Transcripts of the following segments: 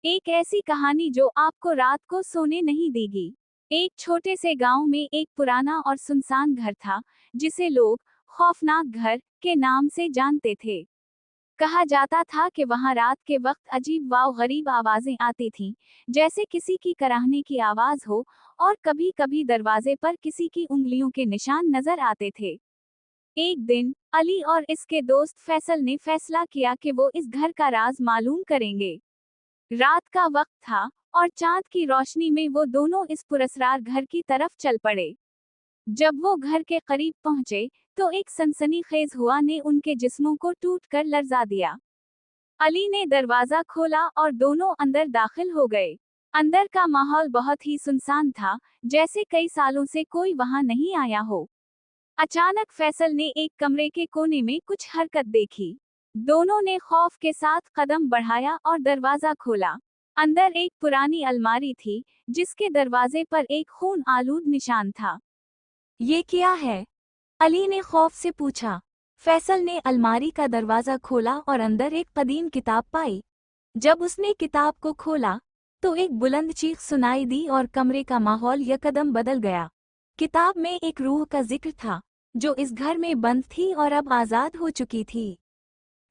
एक ऐसी कहानी जो आपको रात को सोने नहीं देगी। एक छोटे से गांव में एक पुराना और सुनसान घर था, जिसे लोग खौफनाक घर के नाम से जानते थे। कहा जाता था कि वहां रात के वक्त अजीब व गरीब आवाजें आती थीं, जैसे किसी की कराहने की आवाज हो, और कभी कभी दरवाजे पर किसी की उंगलियों के निशान नजर आते थे। एक दिन अली और इसके दोस्त फैसल ने फैसला किया कि वो इस घर का राज मालूम करेंगे। रात का वक्त था, और चांद की रोशनी में वो दोनों इस पुरस्कार घर की तरफ चल पड़े। जब वो घर के करीब पहुंचे, तो एक सनसनीखेज हवा ने उनके जिस्मों को टूटकर लरजा दिया। अली ने दरवाजा खोला और दोनों अंदर दाखिल हो गए। अंदर का माहौल बहुत ही सुनसान था, जैसे कई सालों से कोई वहां नहीं आया हो। अचानक फैसल ने एक कमरे के कोने में कुछ हरकत देखी। दोनों ने खौफ के साथ कदम बढ़ाया और दरवाजा खोला। अंदर एक पुरानी अलमारी थी, जिसके दरवाजे पर एक खून आलूद निशान था। ये क्या है? अली ने खौफ से पूछा। फैसल ने अलमारी का दरवाजा खोला और अंदर एक कदीम किताब पाई। जब उसने किताब को खोला, तो एक बुलंद चीख सुनाई दी और कमरे का माहौल यकदम बदल गया। किताब में एक रूह का जिक्र था, जो इस घर में बंद थी और अब आज़ाद हो चुकी थी।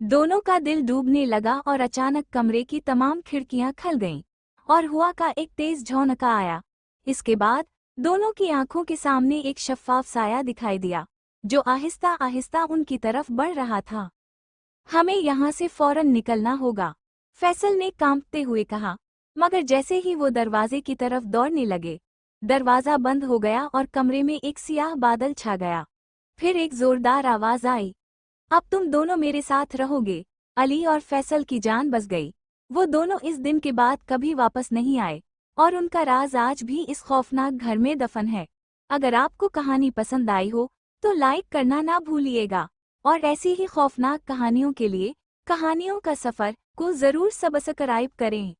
दोनों का दिल डूबने लगा और अचानक कमरे की तमाम खिड़कियां खुल गईं, और हवा का एक तेज झोंका आया। इसके बाद दोनों की आंखों के सामने एक शफ्फाफ साया दिखाई दिया, जो आहिस्ता आहिस्ता उनकी तरफ बढ़ रहा था। हमें यहाँ से फौरन निकलना होगा, फैसल ने कांपते हुए कहा। मगर जैसे ही वो दरवाजे की तरफ दौड़ने लगे, दरवाजा बंद हो गया और कमरे में एक सियाह बादल छा गया। फिर एक जोरदार आवाज आई, अब तुम दोनों मेरे साथ रहोगे। अली और फैसल की जान बच गई। वो दोनों इस दिन के बाद कभी वापस नहीं आए, और उनका राज आज भी इस खौफनाक घर में दफन है। अगर आपको कहानी पसंद आई हो, तो लाइक करना ना भूलिएगा, और ऐसी ही खौफनाक कहानियों के लिए कहानियों का सफर को जरूर सब्सक्राइब करें।